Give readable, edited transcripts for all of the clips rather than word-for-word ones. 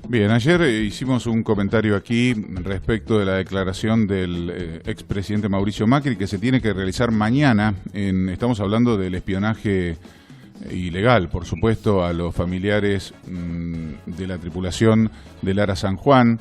Bien, ayer hicimos un comentario aquí respecto de la declaración del expresidente Mauricio Macri que se tiene que realizar mañana. Estamos hablando del espionaje ilegal, por supuesto, a los familiares de la tripulación del Ara San Juan.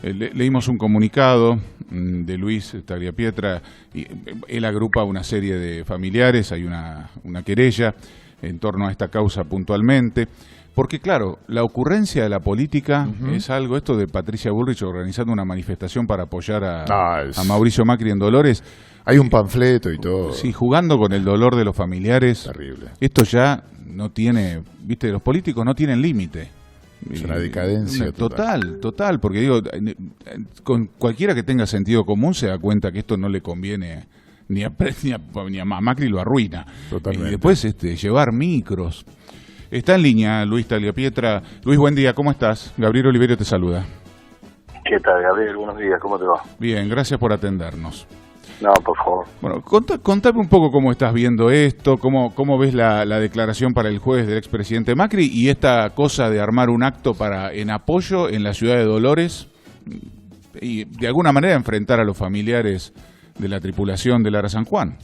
Leímos un comunicado de Luis Tagliapietra y él agrupa una serie de familiares, hay una querella en torno a esta causa puntualmente. Porque claro, la ocurrencia de la política es algo, esto de Patricia Bullrich organizando una manifestación para apoyar a Mauricio Macri en Dolores. Hay un panfleto y todo. Sí, jugando con el dolor de los familiares. Terrible. Esto ya no tiene, viste, los políticos no tienen límite. Es una decadencia total, porque digo, con cualquiera que tenga sentido común se da cuenta que esto no le conviene ni a Macri, lo arruina. Totalmente. Y después llevar micros. Está en línea Luis Tagliapietra. Luis, buen día, ¿cómo estás? Gabriel Oliverio te saluda. ¿Qué tal, Gabriel? Buenos días, ¿cómo te va? Bien, gracias por atendernos. No, por favor. Bueno, contame un poco cómo estás viendo esto, cómo ves la declaración para el jueves del expresidente Macri y esta cosa de armar un acto en apoyo en la ciudad de Dolores y de alguna manera enfrentar a los familiares de la tripulación del Ara San Juan.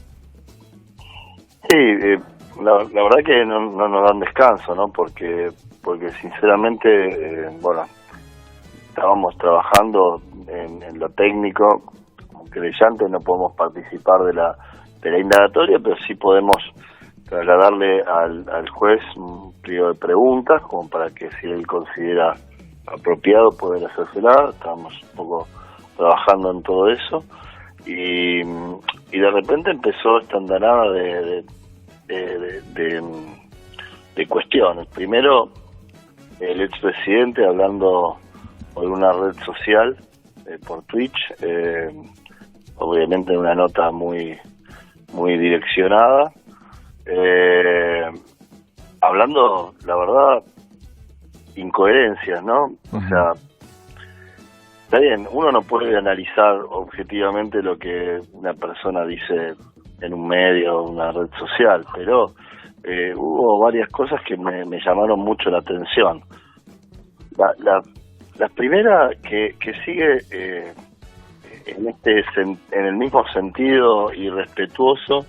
Sí, la verdad que no nos dan descanso, ¿no? Porque sinceramente, bueno, estábamos trabajando en lo técnico. Como querellante no podemos participar de la indagatoria, pero sí podemos trasladarle al juez un pliego de preguntas, como para que si él considera apropiado poder hacérsela. Estábamos un poco trabajando en todo eso y de repente empezó esta andanada de cuestiones. Primero, el expresidente hablando por una red social, por Twitch, obviamente una nota muy direccionada, hablando, la verdad, incoherencias, ¿no? O sea, está bien, uno no puede analizar objetivamente lo que una persona dice en un medio o una red social, pero hubo varias cosas que me llamaron mucho la atención. La primera que sigue en el mismo sentido irrespetuoso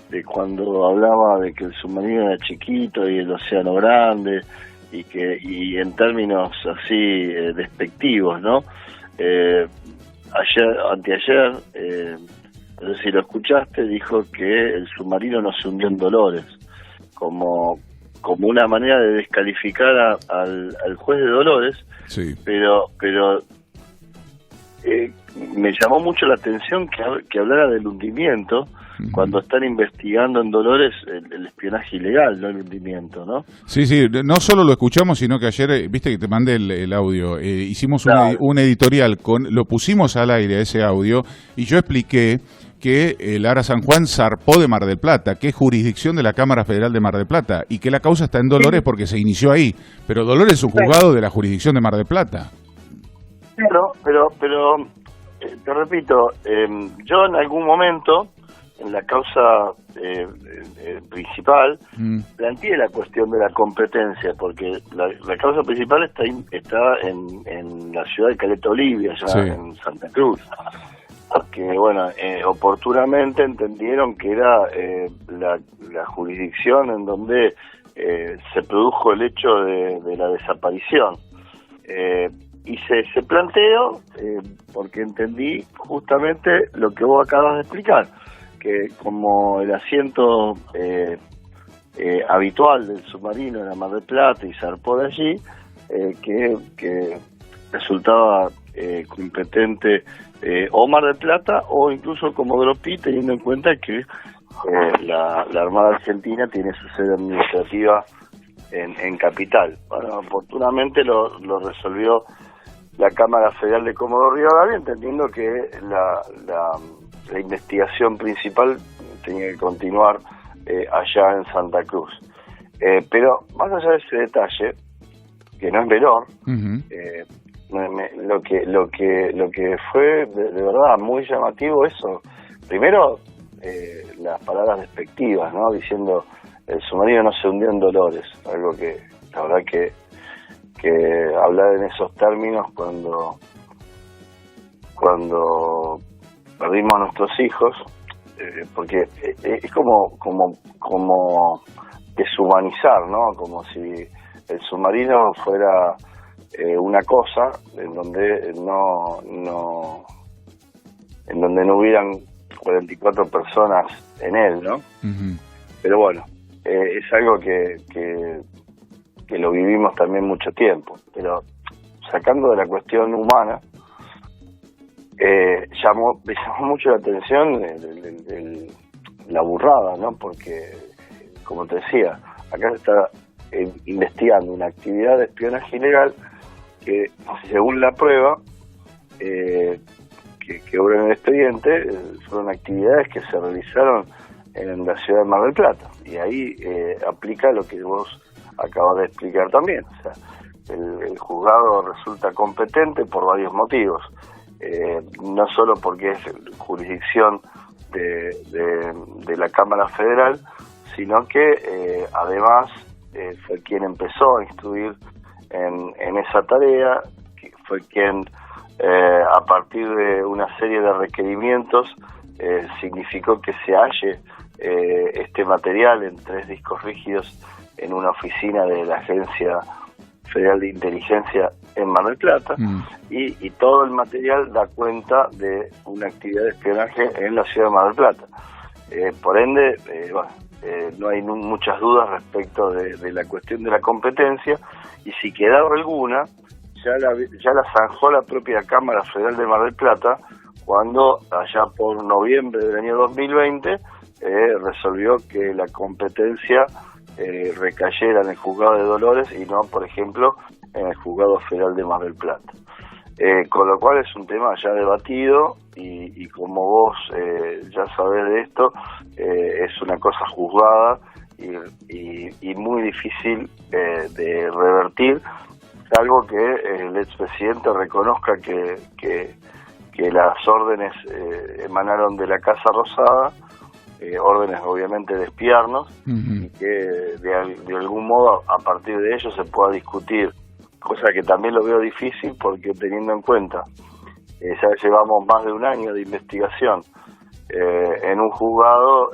de cuando hablaba de que el submarino era chiquito y el océano grande y en términos así despectivos, ¿no? Anteayer, no sé si lo escuchaste, dijo que el submarino no se hundió en Dolores, como una manera de descalificar al juez de Dolores. Sí. Pero me llamó mucho la atención que hablara del hundimiento cuando están investigando en Dolores el espionaje ilegal, no el hundimiento, ¿no? Sí, no solo lo escuchamos, sino que ayer, viste que te mandé el audio, hicimos un editorial, lo pusimos al aire ese audio, y yo expliqué que el Ara San Juan zarpó de Mar del Plata, que es jurisdicción de la Cámara Federal de Mar del Plata, y que la causa está en Dolores porque se inició ahí, pero Dolores es un juzgado de la jurisdicción de Mar del Plata. Claro, pero te repito, yo en algún momento, en la causa principal, planteé la cuestión de la competencia, porque la causa principal está en la ciudad de Caleta Olivia, ya en Santa Cruz. Que bueno, oportunamente entendieron que era la jurisdicción en donde se produjo el hecho de la desaparición, y se planteó porque entendí justamente lo que vos acabas de explicar, que como el asiento habitual del submarino era Mar del Plata y zarpó de allí, que resultaba competente o Mar del Plata o incluso Comodoro Pi, teniendo en cuenta que la Armada Argentina tiene su sede administrativa en Capital. Bueno, oportunamente lo resolvió la Cámara Federal de Comodoro Rivadavia, entendiendo que la investigación principal tenía que continuar allá en Santa Cruz. Pero más allá de ese detalle, que no es menor, lo que fue de verdad muy llamativo eso. Primero, las palabras despectivas, ¿no? Diciendo el submarino no se hundió en Dolores, algo que la verdad que hablar en esos términos cuando perdimos a nuestros hijos, porque es como deshumanizar, ¿no? Como si el submarino fuera una cosa en donde no hubieran 44 personas en él, ¿no? Uh-huh. Pero bueno, es algo que lo vivimos también mucho tiempo, pero sacando de la cuestión humana, llamó mucho la atención la burrada, ¿no? Porque, como te decía, acá se está investigando una actividad de espionaje ilegal que, según la prueba que obra en el expediente, fueron actividades que se realizaron en la ciudad de Mar del Plata, y ahí aplica lo que vos acabas de explicar también. O sea, el juzgado resulta competente por varios motivos, no solo porque es jurisdicción de la Cámara Federal, sino que además fue quien empezó a instruir en esa tarea, que fue quien a partir de una serie de requerimientos significó que se halle este material en 3 discos rígidos en una oficina de la Agencia Federal de Inteligencia en Mar del Plata, y todo el material da cuenta de una actividad de espionaje en la ciudad de Mar del Plata. Por ende, no hay muchas dudas respecto de la cuestión de la competencia, y si quedaba alguna, ya la zanjó la propia Cámara Federal de Mar del Plata cuando, allá por noviembre del año 2020, resolvió que la competencia recayera en el juzgado de Dolores y no, por ejemplo, en el juzgado federal de Mar del Plata. Con lo cual es un tema ya debatido, y como vos ya sabés de esto, es una cosa juzgada y muy difícil de revertir, salvo que el expresidente reconozca que las órdenes emanaron de la Casa Rosada, órdenes obviamente de espiarnos, y que de algún modo a partir de ello se pueda discutir, cosa que también lo veo difícil, porque teniendo en cuenta ya llevamos más de un año de investigación en un juzgado,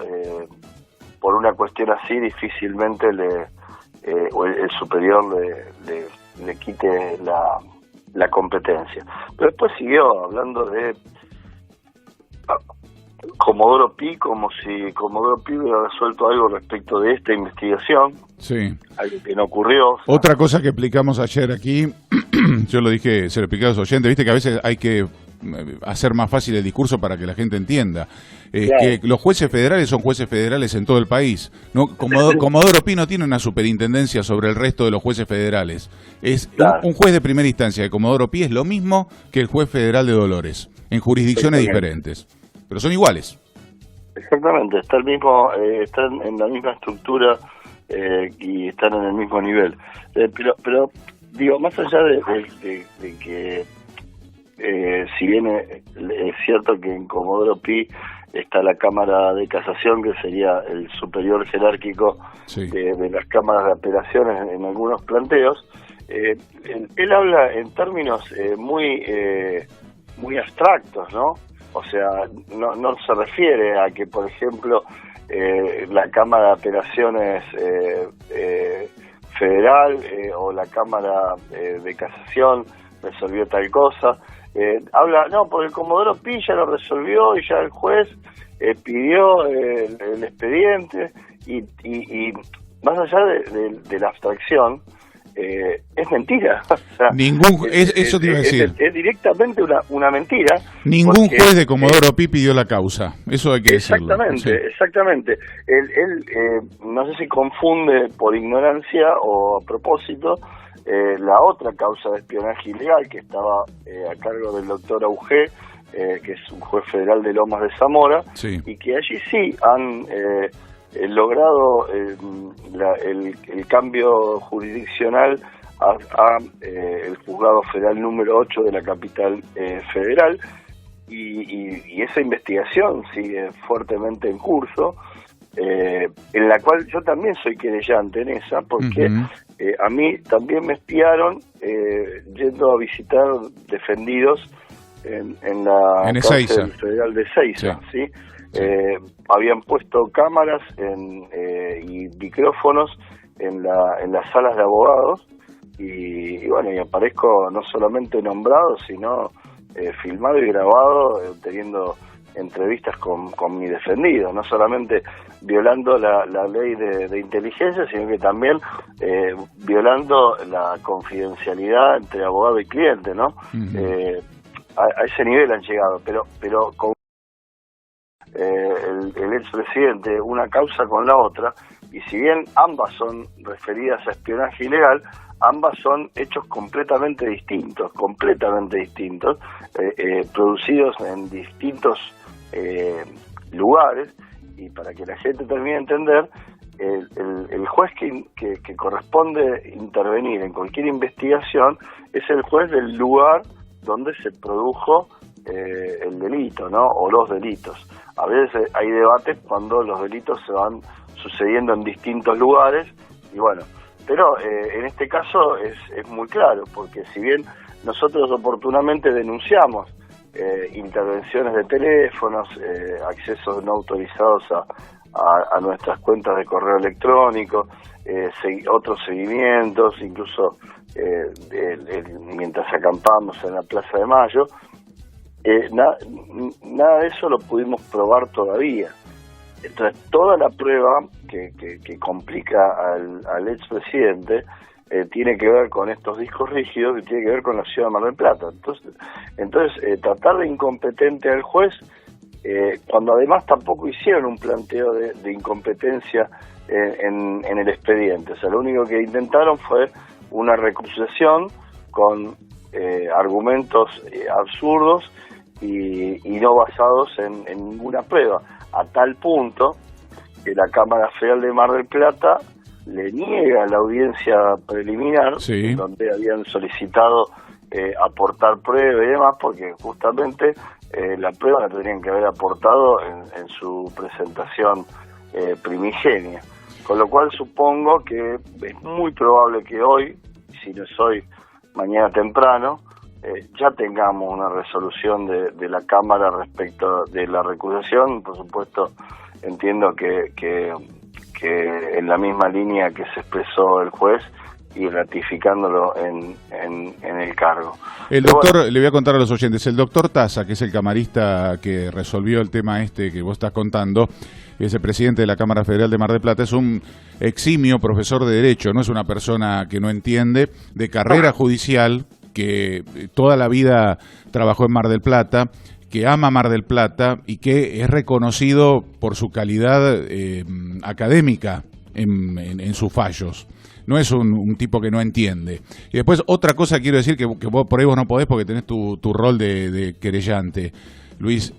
por una cuestión así difícilmente el superior le quite la competencia. Pero después siguió hablando de Comodoro Pi, como si Comodoro Pi hubiera resuelto algo respecto de esta investigación. Sí. Algo que no ocurrió. Otra cosa que explicamos ayer aquí, yo lo dije, se lo explicaba a los oyentes, viste que a veces hay que hacer más fácil el discurso para que la gente entienda. Claro. Que los jueces federales son jueces federales en todo el país. ¿No? Comodoro Pi no tiene una superintendencia sobre el resto de los jueces federales. Es claro. un juez de primera instancia de Comodoro Pi es lo mismo que el juez federal de Dolores, en jurisdicciones diferentes. Pero son iguales. Exactamente, están en la misma estructura y están en el mismo nivel. Pero digo, más allá de que si bien es cierto que en Comodoro Pi está la Cámara de Casación, que sería el superior jerárquico sí. de las cámaras de apelaciones en algunos planteos, él habla en términos muy abstractos, ¿no? O sea, no se refiere a que, por ejemplo, la Cámara de Apelaciones Federal o la Cámara de Casación resolvió tal cosa. Habla, no, porque el Comodoro Pi ya lo resolvió y ya el juez pidió el expediente, y más allá de la abstracción, es mentira. O sea, eso te iba a decir. Es directamente una mentira. Ningún juez de Comodoro Pi pidió la causa. Eso hay que decirlo. Exactamente. Él no sé si confunde por ignorancia o a propósito la otra causa de espionaje ilegal que estaba a cargo del doctor Augé, que es un juez federal de Lomas de Zamora, sí. Y que allí sí han logrado el cambio jurisdiccional a el juzgado federal número 8 de la capital federal, y esa investigación sigue fuertemente en curso, en la cual yo también soy querellante en esa, porque a mí también me espiaron yendo a visitar defendidos en la cárcel federal de Ezeiza, ¿sí? Habían puesto cámaras y micrófonos en las salas de abogados y bueno, y aparezco no solamente nombrado, sino filmado y grabado, teniendo entrevistas con mi defendido, no solamente violando la ley de inteligencia, sino que también violando la confidencialidad entre abogado y cliente, ¿no? A ese nivel han llegado, pero con el expresidente una causa con la otra, y si bien ambas son referidas a espionaje ilegal, ambas son hechos completamente distintos, producidos en distintos lugares, y para que la gente termine de entender, el juez que corresponde intervenir en cualquier investigación es el juez del lugar donde se produjo el delito, ¿no? O los delitos. A veces hay debates cuando los delitos se van sucediendo en distintos lugares, y bueno, pero en este caso es muy claro, porque si bien nosotros oportunamente denunciamos intervenciones de teléfonos, accesos no autorizados a nuestras cuentas de correo electrónico, otros seguimientos, incluso mientras acampamos en la Plaza de Mayo, nada de eso lo pudimos probar todavía. Entonces toda la prueba que complica al expresidente tiene que ver con estos discos rígidos y tiene que ver con la ciudad de Mar del Plata. Entonces tratar de incompetente al juez, cuando además tampoco hicieron un planteo de incompetencia en el expediente. O sea, lo único que intentaron fue una recusación con argumentos absurdos y no basados en ninguna prueba, a tal punto que la Cámara Federal de Mar del Plata le niega la audiencia preliminar, donde habían solicitado aportar pruebas y demás, porque justamente la prueba la tendrían que haber aportado en su presentación primigenia. Con lo cual supongo que es muy probable que hoy, si no es hoy, mañana temprano, ya tengamos una resolución de la Cámara respecto de la recusación. Por supuesto, entiendo que en la misma línea que se expresó el juez y ratificándolo en el cargo. El doctor, bueno, le voy a contar a los oyentes, el doctor Taza, que es el camarista que resolvió el tema que vos estás contando, es el presidente de la Cámara Federal de Mar del Plata, es un eximio profesor de Derecho, no es una persona que no entiende, de carrera judicial, que toda la vida trabajó en Mar del Plata, que ama Mar del Plata y que es reconocido por su calidad académica en sus fallos. No es un tipo que no entiende. Y después otra cosa quiero decir, que vos, por ahí vos no podés porque tenés tu rol de querellante, Luis.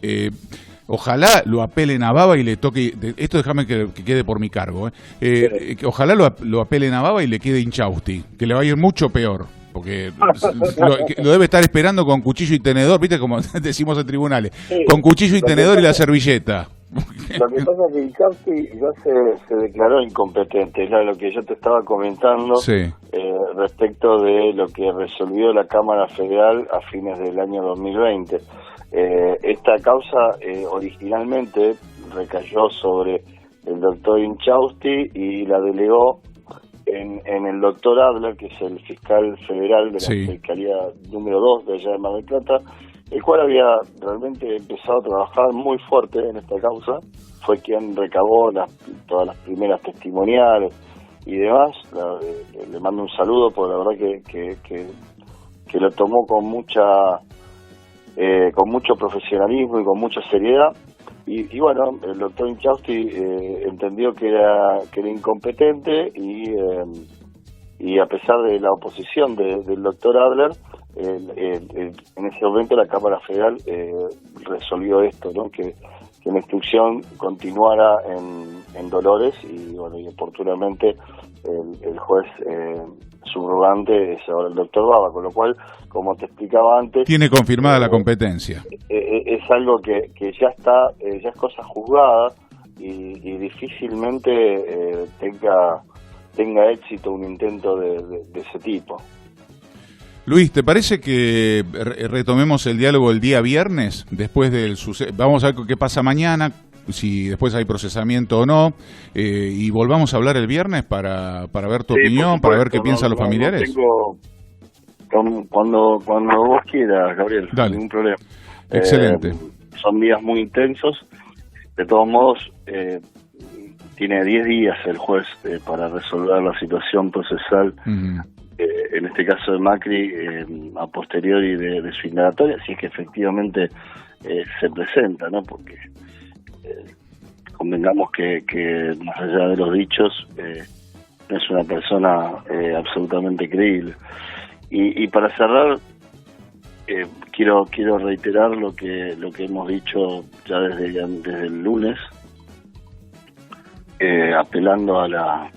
Ojalá lo apelen a Baba y le toque, esto déjame que quede por mi cargo, ojalá lo apelen a Baba y le quede Inchausti, que le va a ir mucho peor, porque lo debe estar esperando con cuchillo y tenedor, viste como decimos en tribunales, con cuchillo y tenedor y la servilleta. Lo que pasa es que Inchausti ya se declaró incompetente, es lo que yo te estaba comentando respecto de lo que resolvió la Cámara Federal a fines del año 2020. Esta causa originalmente recayó sobre el doctor Inchausti y la delegó en el doctor Adler, que es el fiscal federal de la Fiscalía número 2 de allá de Mar del Plata, el cual había realmente empezado a trabajar muy fuerte en esta causa. Fue quien recabó todas las primeras testimoniales y demás. Le mando un saludo, porque la verdad que lo tomó con mucho profesionalismo y con mucha seriedad. Y bueno, el doctor Inchausti entendió que era incompetente y a pesar de la oposición del doctor Adler, en ese momento la Cámara Federal resolvió esto, ¿no? Que la instrucción continuara en Dolores y bueno, y oportunamente el juez subrogante es ahora el doctor Baba, con lo cual, como te explicaba antes, tiene confirmada la competencia. Es algo que ya está, ya es cosa juzgada, difícilmente tenga éxito un intento de ese tipo. Luis, ¿te parece que retomemos el diálogo el día viernes, después del suceso? Vamos a ver qué pasa mañana, si después hay procesamiento o no, y volvamos a hablar el viernes para ver tu opinión, para ver qué piensan los familiares. Cuando vos quieras, Gabriel, Dale. Ningún problema. Excelente. Son días muy intensos. De todos modos, tiene 10 días el juez para resolver la situación procesal, en este caso de Macri, a posteriori de su indagatoria, si es que efectivamente se presenta, ¿no? Porque convengamos que más allá de los dichos, no es una persona absolutamente creíble. Y para cerrar, quiero reiterar lo que hemos dicho ya desde el lunes, apelando a la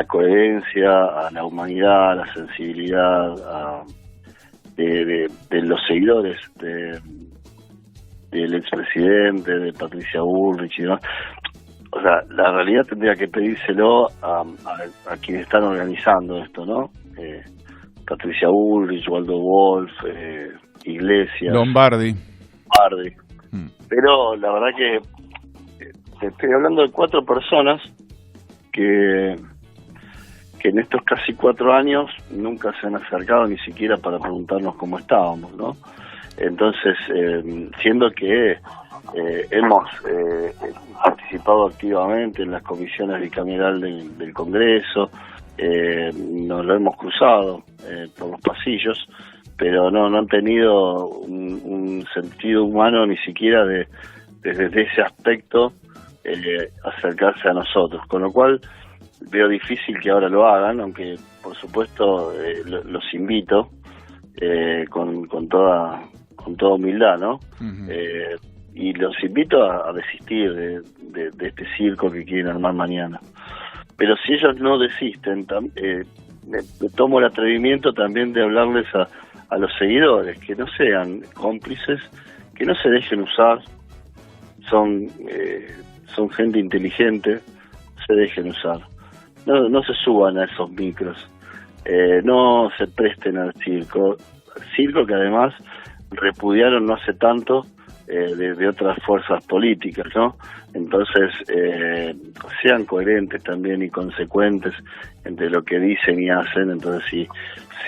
coherencia, a la humanidad, a la sensibilidad de los seguidores del expresidente, de Patricia Bullrich y demás. O sea, la realidad tendría que pedírselo a quienes están organizando esto, ¿no? Patricia Bullrich, Waldo Wolf, Iglesias, Lombardi. Pero la verdad que estoy hablando de 4 personas que en estos casi 4 años nunca se han acercado ni siquiera para preguntarnos cómo estábamos, ¿no? Entonces, siendo que hemos participado activamente en las comisiones bicamerales del Congreso, nos lo hemos cruzado por los pasillos, pero no han tenido un sentido humano ni siquiera desde ese aspecto acercarse a nosotros, con lo cual veo difícil que ahora lo hagan, aunque por supuesto los invito con toda humildad, ¿no? Y los invito a desistir de este circo que quieren armar mañana. Pero si ellos no desisten, me tomo el atrevimiento también de hablarles a los seguidores, que no sean cómplices, que no se dejen usar, son gente inteligente, se dejen usar. No se suban a esos micros, no se presten al circo que además repudiaron no hace tanto de otras fuerzas políticas, ¿no? Entonces, sean coherentes también y consecuentes entre lo que dicen y hacen. Entonces,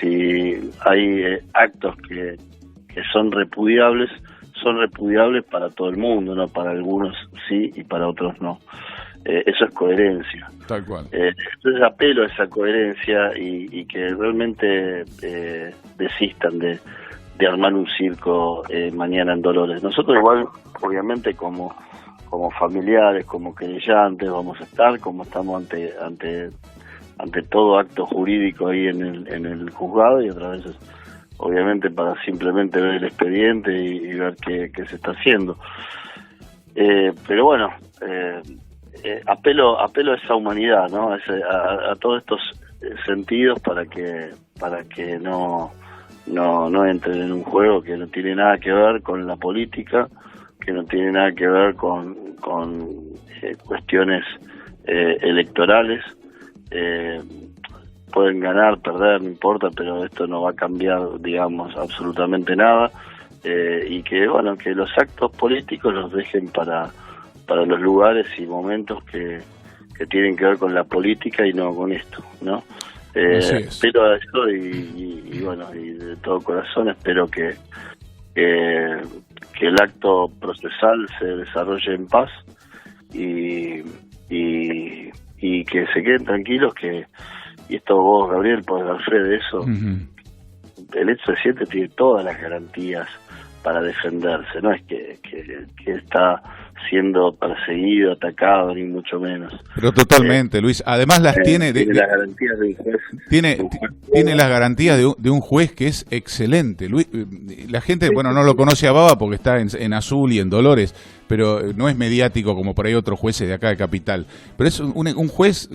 si hay actos que son repudiables para todo el mundo, no para algunos sí y para otros no. Eso es coherencia. Tal cual. Entonces apelo a esa coherencia y que realmente desistan de armar un circo mañana en Dolores. Nosotros igual, obviamente, como familiares, como querellantes, vamos a estar, como estamos ante todo acto jurídico ahí en el juzgado, y otras veces, obviamente, para simplemente ver el expediente y ver qué se está haciendo. Pero bueno, apelo a esa humanidad, ¿no? A todos estos sentidos para que no entren en un juego que no tiene nada que ver con la política, que no tiene nada que ver con cuestiones electorales. Pueden ganar, perder, no importa, pero esto no va a cambiar, digamos, absolutamente nada, y que los actos políticos los dejen para los lugares y momentos que tienen que ver con la política y no con esto, ¿no? Espero a eso y de todo corazón espero que el acto procesal se desarrolle en paz y que se queden tranquilos, y esto vos, Gabriel, podés dar fe de eso. El expresidente tiene todas las garantías para defenderse, no es que está siendo perseguido, atacado, ni mucho menos. Pero totalmente, Luis. Además las tiene las garantías de un juez. Tiene las garantías de un juez que es excelente. Luis, la gente, no lo conoce a Baba porque está en Azul y en Dolores, pero no es mediático como por ahí otros jueces de acá de Capital. Pero es un juez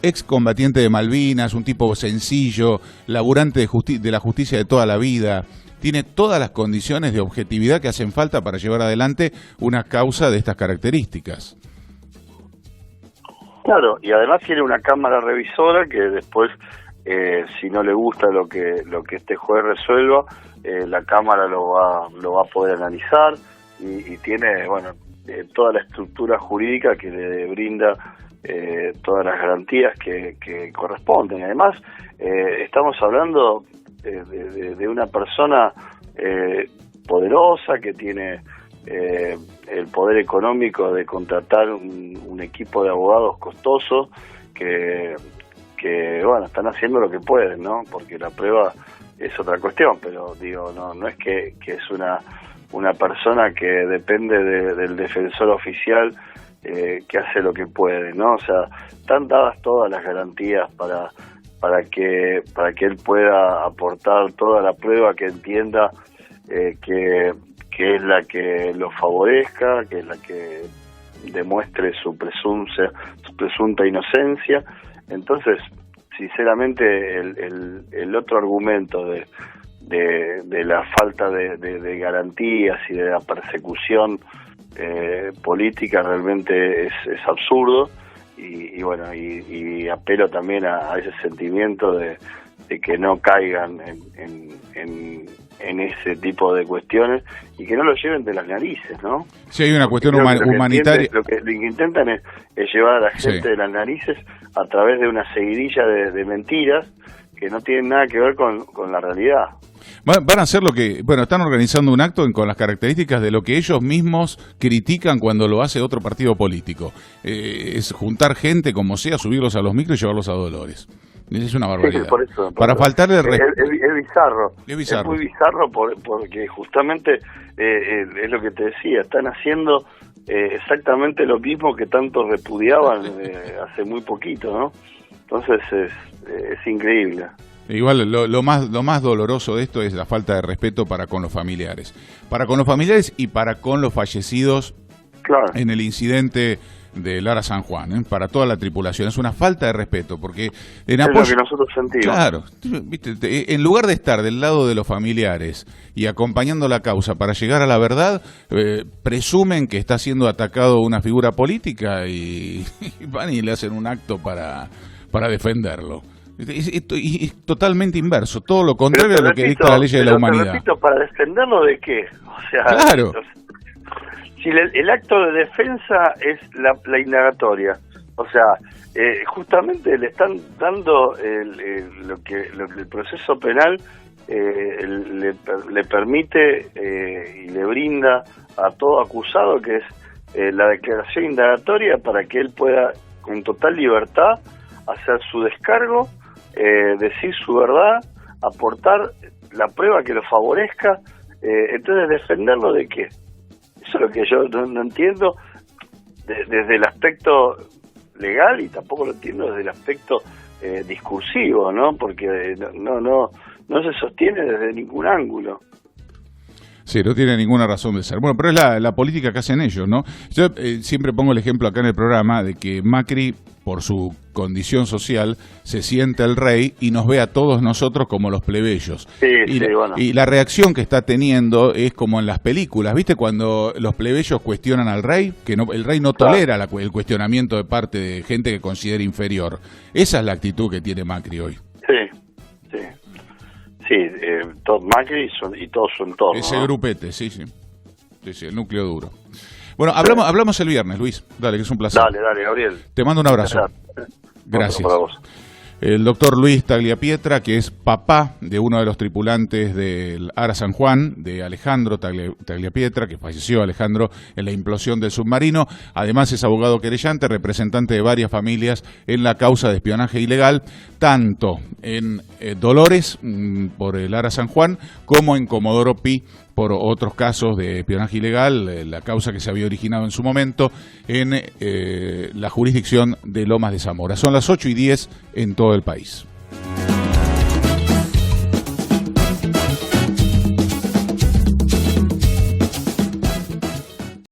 ex combatiente de Malvinas, un tipo sencillo, laburante de la justicia de toda la vida, tiene todas las condiciones de objetividad que hacen falta para llevar adelante una causa de estas características. Claro, y además tiene una cámara revisora que después, si no le gusta lo que este juez resuelva, la cámara lo va a poder analizar y tiene, bueno, toda la estructura jurídica que le brinda todas las garantías que corresponden. Además, estamos hablando de una persona poderosa que tiene el poder económico de contratar un equipo de abogados costoso que bueno, están haciendo lo que pueden, ¿no? Porque la prueba es otra cuestión, pero digo, no es que es una persona que depende del defensor oficial que hace lo que puede, ¿no? O sea, están dadas todas las garantías para que él pueda aportar toda la prueba que entienda que es la que lo favorezca, que es la que demuestre su presunta inocencia. Entonces, sinceramente, el otro argumento de la falta de garantías y de la persecución política realmente es absurdo, y bueno, y apelo también a ese sentimiento de que no caigan en ese tipo de cuestiones y que no lo lleven de las narices, ¿no? Sí, hay una cuestión humanitaria. Lo que intentan es llevar a la gente de las narices a través de una seguidilla de mentiras que no tienen nada que ver con la realidad. Van a hacer están organizando un acto con las características de lo que ellos mismos critican cuando lo hace otro partido político. Es juntar gente como sea, subirlos a los micros y llevarlos a Dolores. Es una barbaridad. Sí, por eso. Para faltarle es bizarro. Es bizarro. Es muy bizarro porque justamente es lo que te decía, están haciendo exactamente lo mismo que tanto repudiaban hace muy poquito, ¿no? Entonces es increíble. Igual lo más doloroso de esto es la falta de respeto para con los familiares. Para con los familiares y para con los fallecidos, claro, en el incidente del Ara San Juan, para toda la tripulación. Es una falta de respeto, porque en apoyo, es lo que nosotros sentimos. Claro, ¿viste? En lugar de estar del lado de los familiares y acompañando la causa para llegar a la verdad, presumen que está siendo atacado una figura política y van y le hacen un acto para defenderlo. Y totalmente inverso, todo lo contrario a lo que dicta la ley de la humanidad. Repito, ¿para defenderlo de qué? O sea, claro. Si el acto de defensa es la indagatoria, o sea, justamente le están dando el proceso penal le permite y le brinda a todo acusado, que es la declaración indagatoria, para que él pueda con total libertad hacer su descargo, decir su verdad, aportar la prueba que lo favorezca. Entonces, ¿defenderlo de qué? Eso es lo que yo no entiendo desde el aspecto legal, y tampoco lo entiendo desde el aspecto discursivo, ¿no? Porque no se sostiene desde ningún ángulo. Sí, no tiene ninguna razón de ser. Bueno, pero es la política que hacen ellos, ¿no? Yo siempre pongo el ejemplo acá en el programa de que Macri, por su condición social, se siente el rey y nos ve a todos nosotros como los plebeyos. Bueno. Y la reacción que está teniendo es como en las películas, ¿viste? Cuando los plebeyos cuestionan al rey, que el rey no tolera el cuestionamiento de parte de gente que considera inferior. Esa es la actitud que tiene Macri hoy. Sí, Macri y todo su entorno. Ese grupete, sí, el núcleo duro. Bueno, hablamos el viernes, Luis. Dale, que es un placer. Dale, Gabriel. Te mando un abrazo. Gracias. Para vos. El doctor Luis Tagliapietra, que es papá de uno de los tripulantes del Ara San Juan, de Alejandro Tagliapietra, que falleció Alejandro en la implosión del submarino. Además es abogado querellante, representante de varias familias en la causa de espionaje ilegal, tanto en Dolores por el Ara San Juan como en Comodoro Pi por otros casos de espionaje ilegal, la causa que se había originado en su momento en la jurisdicción de Lomas de Zamora. Son las 8:10 en todo el país.